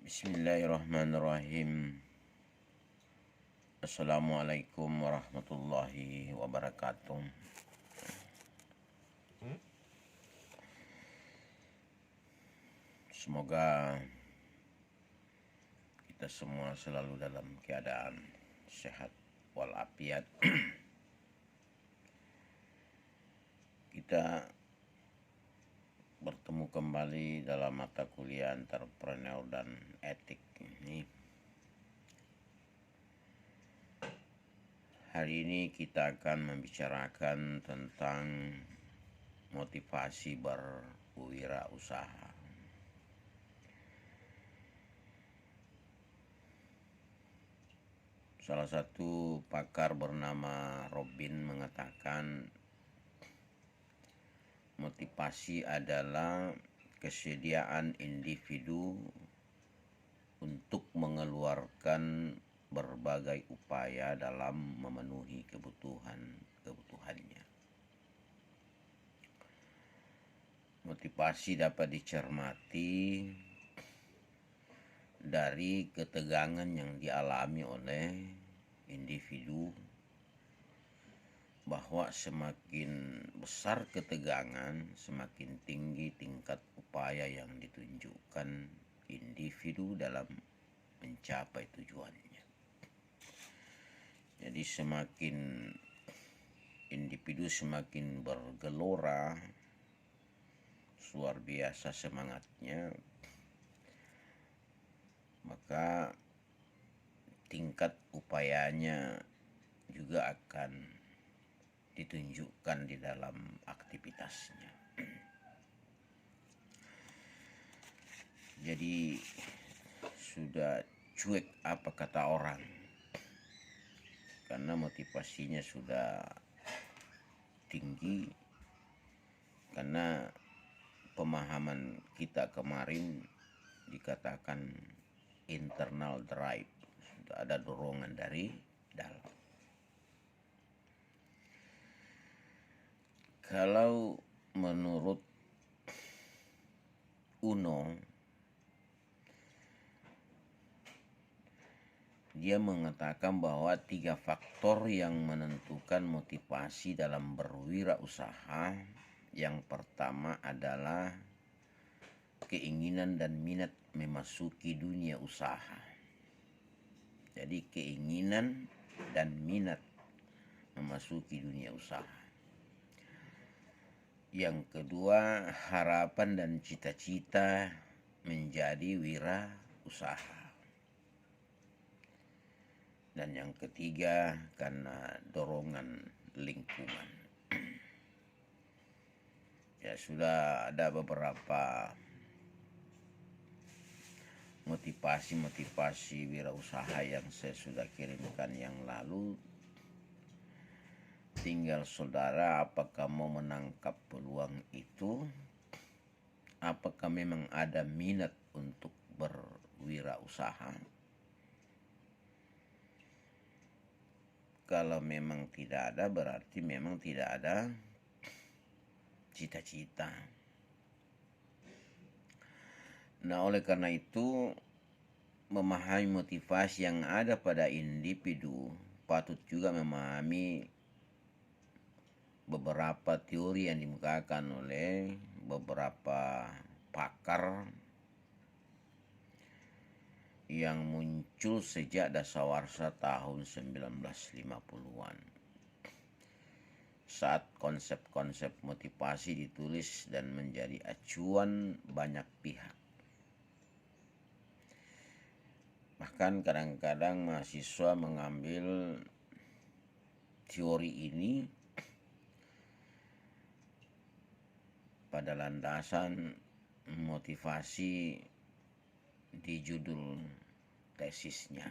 Bismillahirrahmanirrahim. Assalamualaikum warahmatullahi wabarakatuh. Semoga kita semua selalu dalam keadaan sehat walafiat. Kita bertemu kembali dalam mata kuliah entrepreneur dan etik ini. Hari ini kita akan membicarakan tentang motivasi berwirausaha. Salah satu pakar bernama Robin mengatakan motivasi adalah kesediaan individu untuk mengeluarkan berbagai upaya dalam memenuhi kebutuhannya. Motivasi dapat dicermati dari ketegangan yang dialami oleh individu, bahwa semakin besar ketegangan, semakin tinggi tingkat upaya yang ditunjukkan individu dalam mencapai tujuannya. Jadi semakin individu semakin bergelora, luar biasa semangatnya, maka tingkat upayanya juga akan ditunjukkan di dalam aktivitasnya. Jadi sudah cuek apa kata orang, karena motivasinya sudah tinggi, karena pemahaman kita kemarin dikatakan internal drive, sudah ada dorongan dari dalam. Kalau menurut Uno, dia mengatakan bahwa 3 faktor yang menentukan motivasi dalam berwirausaha. Yang pertama adalah keinginan dan minat memasuki dunia usaha. Jadi keinginan dan minat memasuki dunia usaha. Yang kedua, harapan dan cita-cita menjadi wirausaha. Dan yang ketiga, karena dorongan lingkungan. Ya, sudah ada beberapa motivasi wirausaha yang saya sudah kirimkan yang lalu. Tinggal saudara apakah mau menangkap peluang itu, apakah memang ada minat untuk berwirausaha. Kalau memang tidak ada, berarti memang tidak ada cita-cita. Nah, oleh karena itu, memahami motivasi yang ada pada individu patut juga memahami beberapa teori yang dikemukakan oleh beberapa pakar yang muncul sejak dasawarsa tahun 1950-an. Saat konsep-konsep motivasi ditulis dan menjadi acuan banyak pihak. Bahkan kadang-kadang mahasiswa mengambil teori ini pada landasan motivasi di judul tesisnya.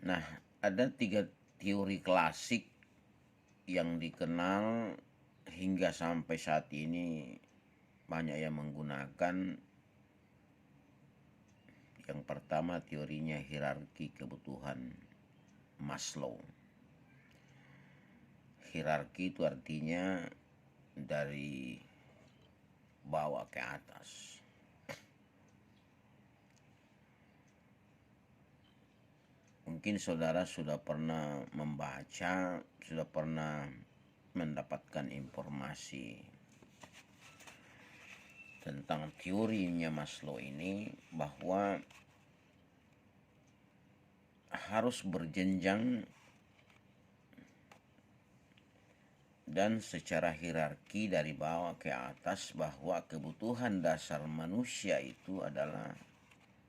Nah, ada 3 teori klasik yang dikenal hingga sampai saat ini banyak yang menggunakan. Yang pertama, teorinya hierarki kebutuhan Maslow. Hierarki itu artinya dari bawah bawah ke atas. Mungkin saudara sudah pernah membaca, sudah pernah mendapatkan informasi tentang teorinya Maslow ini, bahwa harus berjenjang dan secara hierarki dari bawah ke atas, bahwa kebutuhan dasar manusia itu adalah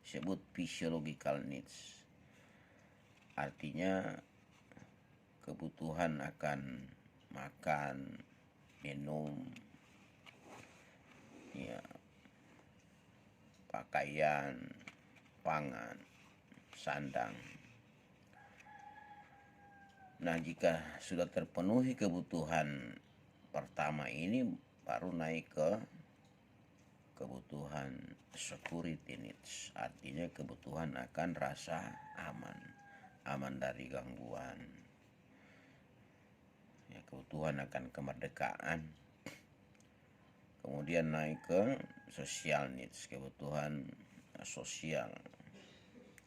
disebut physiological needs. Artinya kebutuhan akan makan, minum, ya, pakaian, pangan, sandang. Nah, jika sudah terpenuhi kebutuhan pertama ini, baru naik ke kebutuhan security needs. Artinya kebutuhan akan rasa aman, aman dari gangguan. Ya, kebutuhan akan kemerdekaan. Kemudian naik ke social needs, kebutuhan sosial,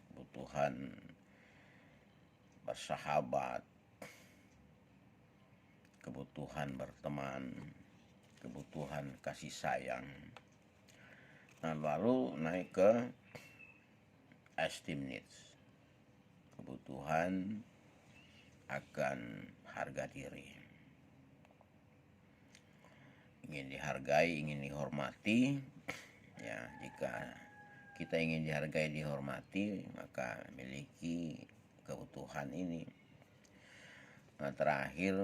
kebutuhan bersahabat, kebutuhan berteman, kebutuhan kasih sayang. Nah, baru naik ke esteem needs, kebutuhan akan harga diri. Ingin dihargai, ingin dihormati. Ya, jika kita ingin dihargai, dihormati, maka miliki kebutuhan ini. Nah, terakhir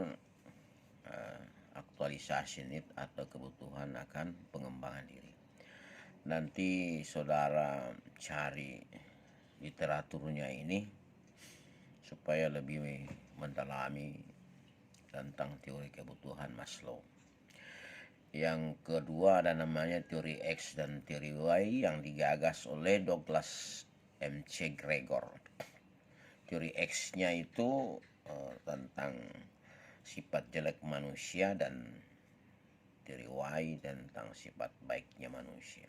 aktualisasi need atau kebutuhan akan pengembangan diri. Nanti saudara cari literaturnya ini supaya lebih mendalami tentang teori kebutuhan Maslow. Yang kedua ada namanya teori X dan teori Y yang digagas oleh Douglas M.C. Gregor. Teori X-nya itu tentang sifat jelek manusia, dan teori Y tentang sifat baiknya manusia.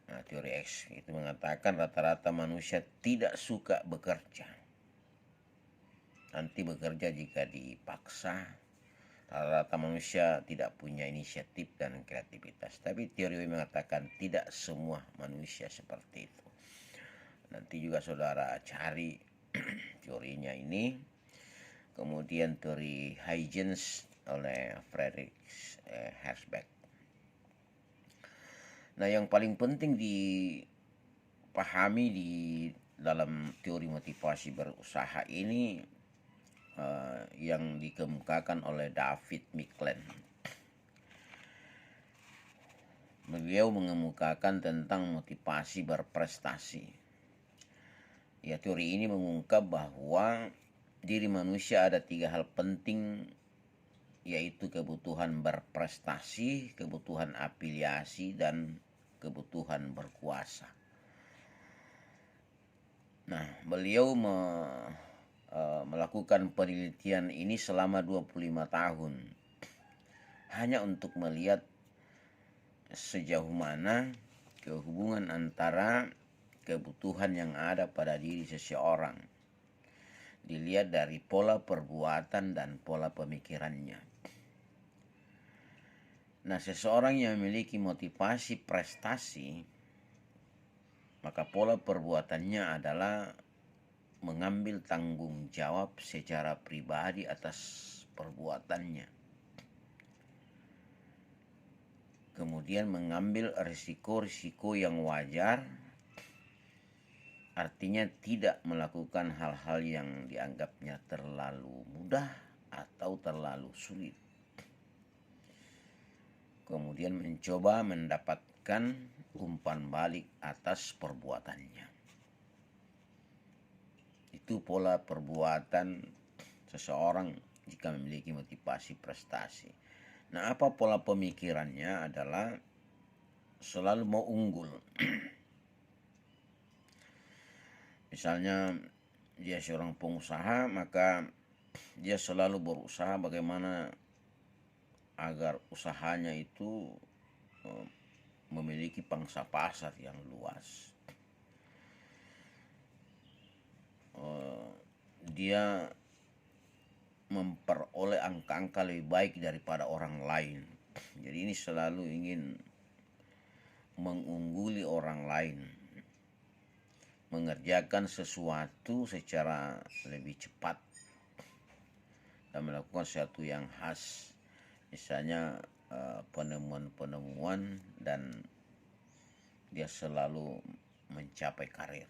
Nah, teori X itu mengatakan rata-rata manusia tidak suka bekerja. Nanti bekerja jika dipaksa. Rata-rata manusia tidak punya inisiatif dan kreativitas. Tapi teori Y mengatakan tidak semua manusia seperti itu. Nanti juga saudara cari teorinya ini. Kemudian teori Huygens oleh Friedrich Herzberg. Nah, yang paling penting dipahami di dalam teori motivasi berusaha ini yang dikemukakan oleh David Miklen. Beliau mengemukakan tentang motivasi berprestasi. Ya, teori ini mengungkap bahwa diri manusia ada 3 hal penting, yaitu kebutuhan berprestasi, kebutuhan afiliasi, dan kebutuhan berkuasa. Nah, beliau melakukan penelitian ini selama 25 tahun hanya untuk melihat sejauh mana kehubungan antara kebutuhan yang ada pada diri seseorang dilihat dari pola perbuatan dan pola pemikirannya. Nah, seseorang yang memiliki motivasi prestasi, maka pola perbuatannya adalah mengambil tanggung jawab secara pribadi atas perbuatannya. Kemudian mengambil risiko-risiko yang wajar, artinya tidak melakukan hal-hal yang dianggapnya terlalu mudah atau terlalu sulit. Kemudian mencoba mendapatkan umpan balik atas perbuatannya. Itu pola perbuatan seseorang jika memiliki motivasi prestasi. Nah, apa pola pemikirannya adalah selalu mau unggul. Misalnya dia seorang pengusaha, maka dia selalu berusaha bagaimana agar usahanya itu eh, memiliki pangsa pasar yang luas. Dia memperoleh angka-angka lebih baik daripada orang lain. Jadi ini selalu ingin mengungguli orang lain, mengerjakan sesuatu secara lebih cepat dan melakukan sesuatu yang khas, misalnya penemuan-penemuan, dan dia selalu mencapai karir.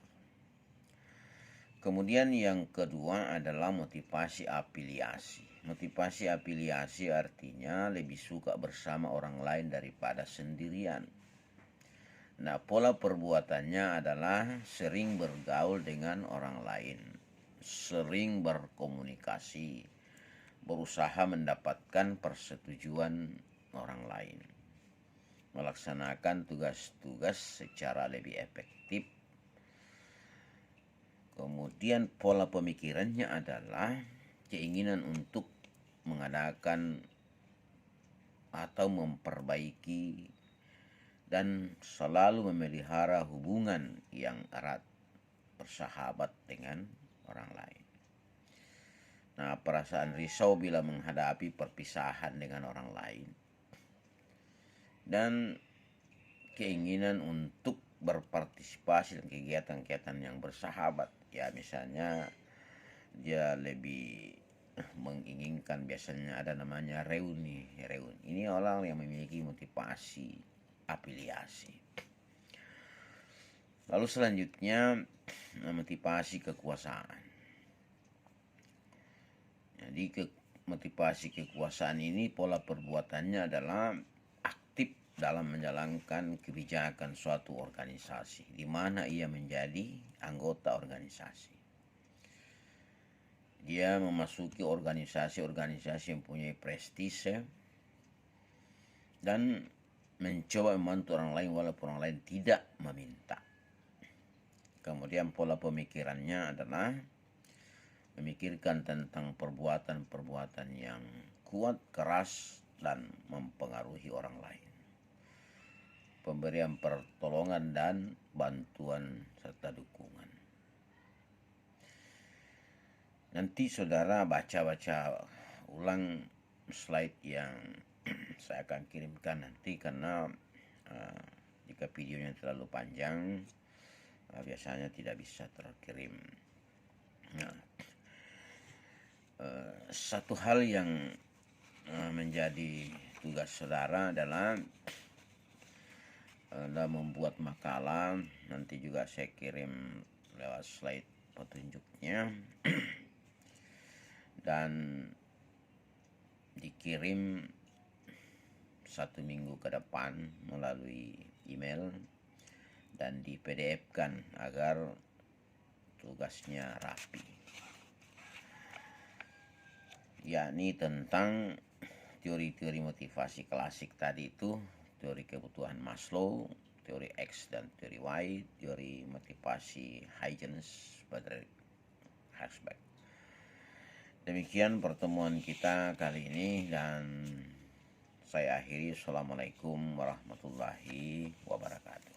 Kemudian yang kedua adalah motivasi afiliasi. Motivasi afiliasi artinya lebih suka bersama orang lain daripada sendirian. Nah, pola perbuatannya adalah sering bergaul dengan orang lain, sering berkomunikasi, berusaha mendapatkan persetujuan orang lain, melaksanakan tugas-tugas secara lebih efektif. Kemudian pola pemikirannya adalah keinginan untuk mengadakan atau memperbaiki dan selalu memelihara hubungan yang erat bersahabat dengan orang lain. Nah, perasaan risau bila menghadapi perpisahan dengan orang lain dan keinginan untuk berpartisipasi dalam kegiatan-kegiatan yang bersahabat. Ya, misalnya dia lebih menginginkan, biasanya ada namanya reuni. Ini orang yang memiliki motivasi afiliasi. Lalu selanjutnya motivasi kekuasaan. Jadi motivasi kekuasaan ini pola perbuatannya adalah aktif dalam menjalankan kebijakan suatu organisasi, di mana ia menjadi anggota organisasi. Dia memasuki organisasi-organisasi yang punya prestise dan mencoba membantu orang lain walaupun orang lain tidak meminta. Kemudian pola pemikirannya adalah memikirkan tentang perbuatan-perbuatan yang kuat, keras, dan mempengaruhi orang lain. Pemberian pertolongan dan bantuan serta dukungan. Nanti saudara baca-baca ulang slide yang saya akan kirimkan nanti, karena jika videonya terlalu panjang biasanya tidak bisa terkirim. Nah, satu hal yang menjadi tugas saudara adalah membuat makalah. Nanti juga saya kirim lewat slide petunjuknya dan dikirim 1 minggu ke depan melalui email dan di PDF-kan agar tugasnya rapi, yakni tentang teori-teori motivasi klasik tadi itu, teori kebutuhan Maslow, teori X dan teori Y, teori motivasi Huygens, Frederick Herzberg. Demikian pertemuan kita kali ini dan saya akhiri. Assalamualaikum warahmatullahi wabarakatuh.